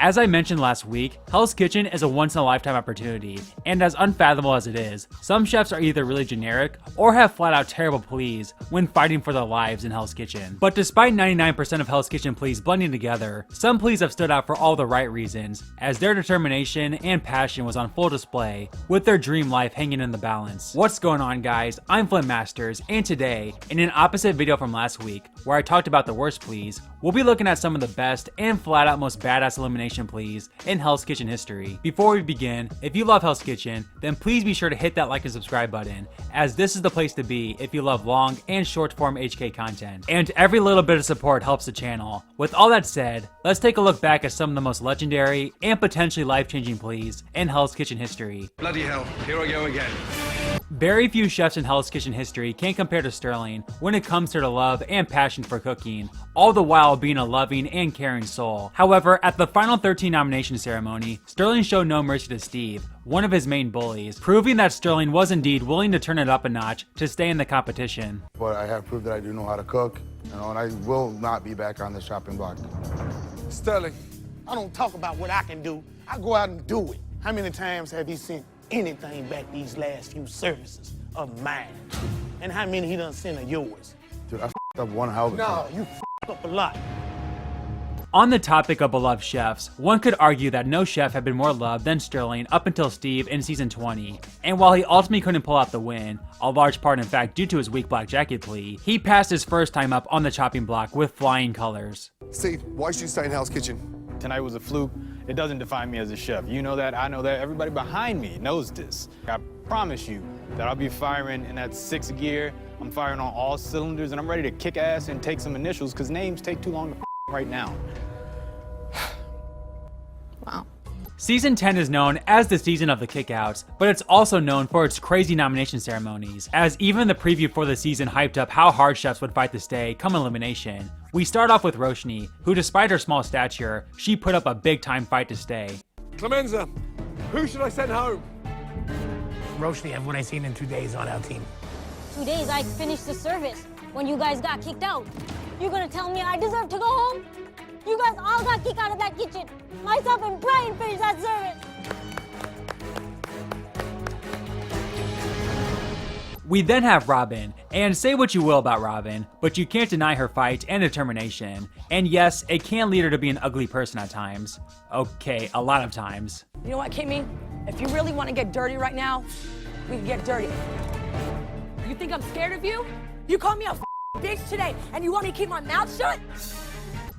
As I mentioned last week, Hell's Kitchen is a once-in-a-lifetime opportunity, and as unfathomable as it is, some chefs are either really generic or have flat-out terrible pleas when fighting for their lives in Hell's Kitchen. But despite 99% of Hell's Kitchen pleas blending together, some pleas have stood out for all the right reasons, as their determination and passion was on full display, with their dream life hanging in the balance. What's going on, guys? I'm FlynnMasters, and today, in an opposite video from last week, where I talked about the worst pleas, we'll be looking at some of the best and flat-out most badass elimination pleas in Hell's Kitchen history. Before we begin, if you love Hell's Kitchen, then please be sure to hit that like and subscribe button, as this is the place to be if you love long and short form HK content. And every little bit of support helps the channel. With all that said, let's take a look back at some of the most legendary and potentially life-changing pleas in Hell's Kitchen history. Bloody hell, here I go again. Very few chefs in Hell's Kitchen history can compare to Sterling when it comes to their love and passion for cooking, all the while being a loving and caring soul. However, at the final 13 nomination ceremony, Sterling showed no mercy to Steve, one of his main bullies, proving that Sterling was indeed willing to turn it up a notch to stay in the competition. But I have proved that I do know how to cook, and I will not be back on the chopping block. Sterling. I don't talk about what I can do. I go out and do it. How many times have he sent anything back these last few services of mine? And how many he done sent of yours? Dude, I f***ed up one hell of a No, time. you f***ed up a lot. On the topic of beloved chefs, one could argue that no chef had been more loved than Sterling up until Steve in season 20. And while he ultimately couldn't pull out the win, a large part in fact due to his weak black jacket plea, he passed his first time up on the chopping block with flying colors. Steve, why should you stay in Hell's Kitchen? Tonight was a fluke. It doesn't define me as a chef. You know that, I know that, everybody behind me knows this. I promise you that I'll be firing in that 6th gear. I'm firing on all cylinders, and I'm ready to kick ass and take some initials, because names take too long to right now. Wow. Season 10 is known as the season of the kickouts, but it's also known for its crazy nomination ceremonies, as even the preview for the season hyped up how hard chefs would fight to stay come elimination. We start off with Roshni, who despite her small stature, she put up a big time fight to stay. Clemenza, who should I send home? Roshni, what I seen in 2 days on our team. 2 days I finished the service when you guys got kicked out. You're gonna tell me I deserve to go home? You guys all got kicked out of that kitchen. Myself and Brian finished that service. We then have Robin, and say what you will about Robin, but you can't deny her fight and determination. And yes, it can lead her to be an ugly person at times. Okay, a lot of times. You know what, Kimmy? If you really want to get dirty right now, we can get dirty. You think I'm scared of you? You called me a bitch today, and you want me to keep my mouth shut?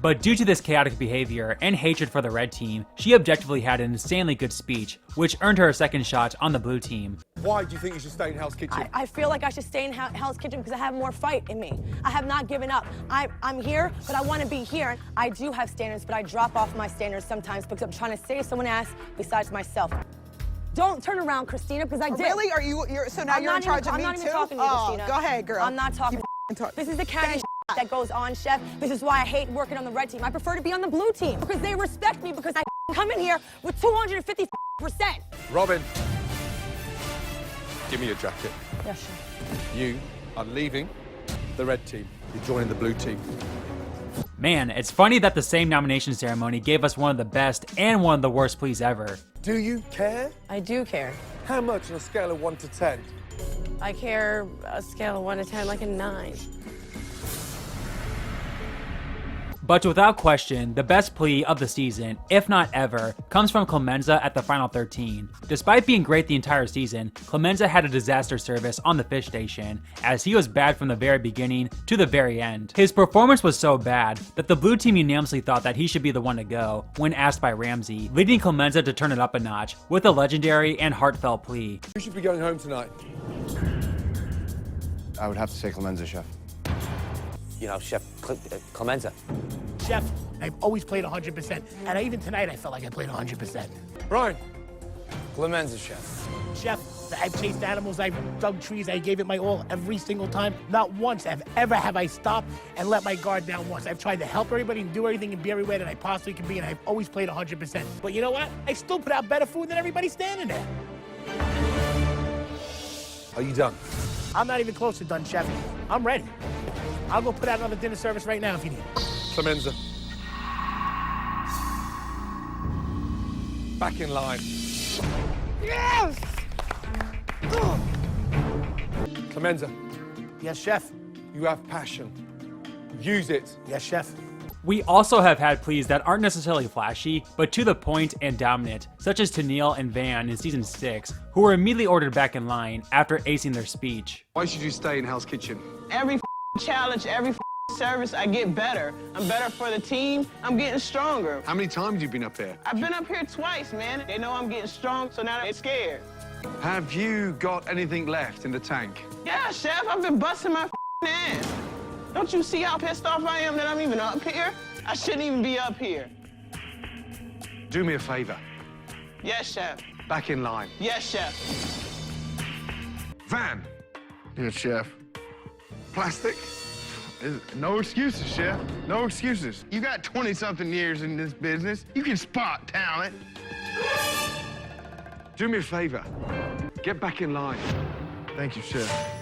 But due to this chaotic behavior and hatred for the red team, she objectively had an insanely good speech, which earned her a second shot on the blue team. Why do you think you should stay in Hell's Kitchen? I feel like I should stay in Hell's Kitchen because I have more fight in me. I have not given up. I'm here, but I want to be here. I do have standards, but I drop off my standards sometimes because I'm trying to save someone else besides myself. Don't turn around, Christina, because I did. Really? Are you? So now you're in charge of me too? I'm not even talking to you, Christina. Go ahead, girl. I'm not talking. This is the kind of that goes on, chef. This is why I hate working on the red team. I prefer to be on the blue team because they respect me because I come in here with 250%. Robin, give me your jacket. Yeah, sure. You are leaving the red team. You're joining the blue team. Man, it's funny that the same nomination ceremony gave us one of the best and one of the worst pleas ever. Do you care? I do care. How much on a scale of 1 to 10? I care a scale of 1 to 10, like a 9. But without question, the best plea of the season, if not ever, comes from Clemenza at the final 13. Despite being great the entire season, Clemenza had a disaster service on the fish station, as he was bad from the very beginning to the very end. His performance was so bad that the blue team unanimously thought that he should be the one to go when asked by Ramsey, leading Clemenza to turn it up a notch with a legendary and heartfelt plea. Who should be going home tonight? I would have to say Clemenza, chef. You know, Chef Clemenza. Chef, I've always played 100%. And even tonight, I felt like I played 100%. Brian. Clemenza, Chef. Chef, I've chased animals, I've dug trees, I gave it my all every single time. Not once have I stopped and let my guard down once. I've tried to help everybody and do everything and be everywhere that I possibly can be, and I've always played 100%. But you know what? I still put out better food than everybody standing there. Are you done? I'm not even close to done, Chef. I'm ready. I'll go put out another dinner service right now if you need. Clemenza. back in line. Yes! Clemenza, Yes, chef. you have passion. Use it. Yes, chef. We also have had pleas that aren't necessarily flashy, but to the point and dominant, such as Tennille and Van in season 6, who were immediately ordered back in line after acing their speech. Why should you stay in Hell's Kitchen? Every challenge, every service, I get better. I'm better for the team. I'm getting stronger. How many times have you been up here? I've been up here twice, man. They know I'm getting strong, so now they're scared. Have you got anything left in the tank? Yeah, chef, I've been busting my ass. Don't you see how pissed off I am that I'm even up here? I shouldn't even be up here. Do me a favor. Yes, chef. Back in line. Yes, chef. Van. Yes, chef. Plastic. No excuses, chef. No excuses. You got 20-something years in this business. You can spot talent. Do me a favor. Get back in line. Thank you, chef.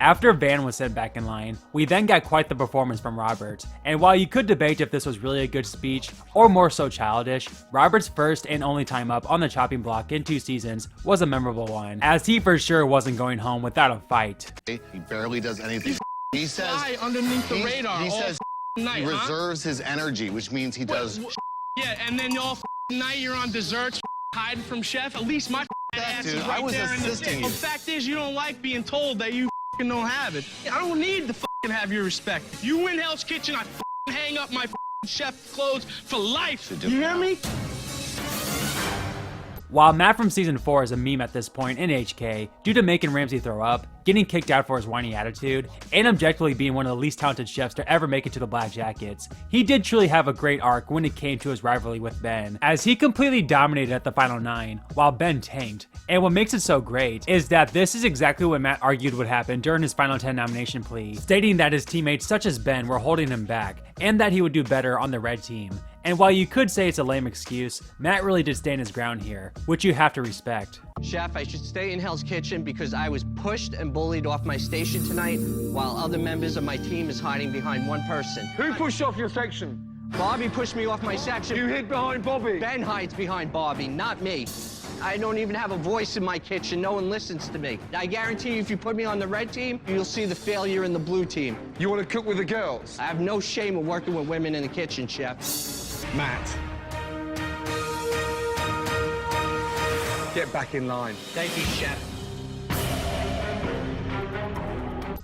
After Van was sent back in line, we then got quite the performance from Robert, and while you could debate if this was really a good speech, or more so childish, Robert's first and only time up on the chopping block in 2 seasons was a memorable one, as he for sure wasn't going home without a fight. He barely does anything. He says underneath the radar. He says night, he reserves his energy, which means he does. Yeah, and then all night you're on desserts hiding from chef. At least my ass is right there in the thing. The fact is, you don't like being told that you don't have it. I don't need to have your respect. You win Hell's Kitchen, I hang up my chef clothes for life. You hear me? While Matt from season 4 is a meme at this point in HK due to making Ramsay throw up, getting kicked out for his whiny attitude, and objectively being one of the least talented chefs to ever make it to the Black Jackets, he did truly have a great arc when it came to his rivalry with Ben, as he completely dominated at the final 9, while Ben tanked. And what makes it so great is that this is exactly what Matt argued would happen during his final 10 nomination plea, stating that his teammates such as Ben were holding him back, and that he would do better on the red team. And while you could say it's a lame excuse, Matt really did stand his ground here, which you have to respect. Chef, I should stay in Hell's Kitchen because I was pushed and bullied off my station tonight, while other members of my team is hiding behind one person. Who pushed off your section? Bobby pushed me off my section. You hid behind Bobby. Ben hides behind Bobby, not me. I don't even have a voice in my kitchen. No one listens to me. I guarantee you, if you put me on the red team, you'll see the failure in the blue team. You want to cook with the girls? I have no shame of working with women in the kitchen, Chef. Matt. Get back in line. Thank you, Chef.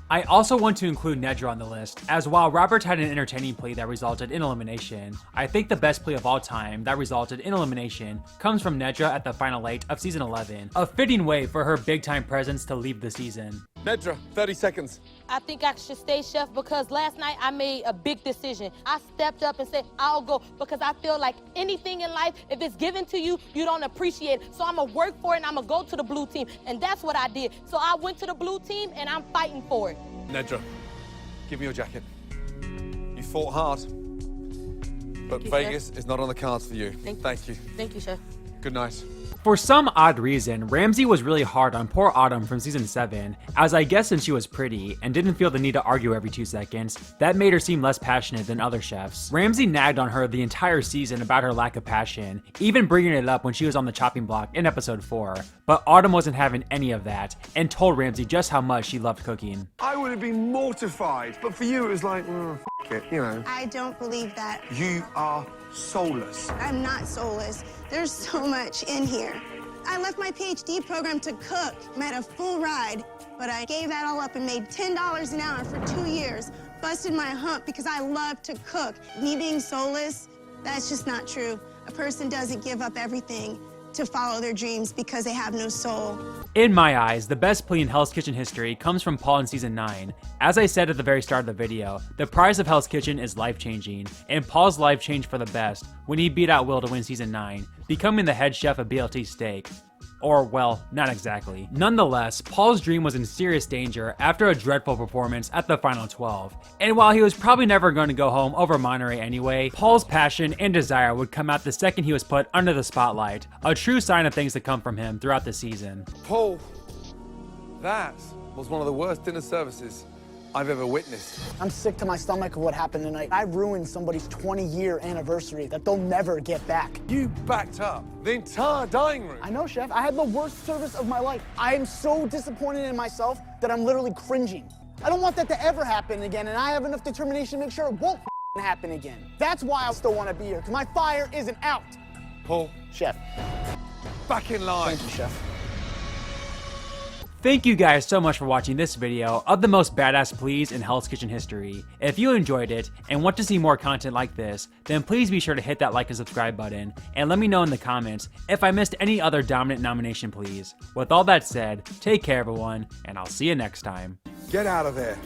I also want to include Nedra on the list, as while Robert had an entertaining plea that resulted in elimination, I think the best plea of all time that resulted in elimination comes from Nedra at the final 8 of season 11, a fitting way for her big time presence to leave the season. Nedra, 30 seconds. I think I should stay, chef, because last night I made a big decision. I stepped up and said, I'll go, because I feel like anything in life, if it's given to you, you don't appreciate it. So I'm gonna work for it and I'm gonna go to the blue team. And that's what I did. So I went to the blue team and I'm fighting for it. Nedra, give me your jacket. You fought hard, but you, Vegas chef. is not on the cards for you. Thank you. Thank you, chef. Good night. For some odd reason, Ramsay was really hard on poor Autumn from season 7, as I guess since she was pretty and didn't feel the need to argue every 2 seconds, that made her seem less passionate than other chefs. Ramsay nagged on her the entire season about her lack of passion, even bringing it up when she was on the chopping block in episode 4, but Autumn wasn't having any of that, and told Ramsay just how much she loved cooking. I would have been mortified, but for you it was like, f it, you know. I don't believe that. You are soulless. I'm not soulless. There's so much in here. I left my PhD program to cook. I had a full ride, but I gave that all up and made $10 an hour for 2 years. Busted my hump because I love to cook. Me being soulless, that's just not true. A person doesn't give up everything to follow their dreams because they have no soul. In my eyes, the best plea in Hell's Kitchen history comes from Paul in season 9. As I said at the very start of the video, the prize of Hell's Kitchen is life-changing, and Paul's life changed for the best when he beat out Will to win season 9, becoming the head chef of BLT Steak. Or, well, not exactly. Nonetheless, Paul's dream was in serious danger after a dreadful performance at the final 12. And while he was probably never going to go home over Monterey anyway, Paul's passion and desire would come out the second he was put under the spotlight, a true sign of things to come from him throughout the season. Paul, that was one of the worst dinner services I've ever witnessed. I'm sick to my stomach of what happened tonight. I ruined somebody's 20-year anniversary that they'll never get back. You backed up the entire dining room. I know, Chef. I had the worst service of my life. I am so disappointed in myself that I'm literally cringing. I don't want that to ever happen again, and I have enough determination to make sure it won't happen again. That's why I still want to be here, because my fire isn't out. Paul. Chef. Back in line. Thank you, Chef. Thank you guys so much for watching this video of the most badass pleas in Hell's Kitchen history. If you enjoyed it and want to see more content like this, then please be sure to hit that like and subscribe button, and let me know in the comments if I missed any other dominant nomination pleas. With all that said, take care everyone, and I'll see you next time. Get out of there.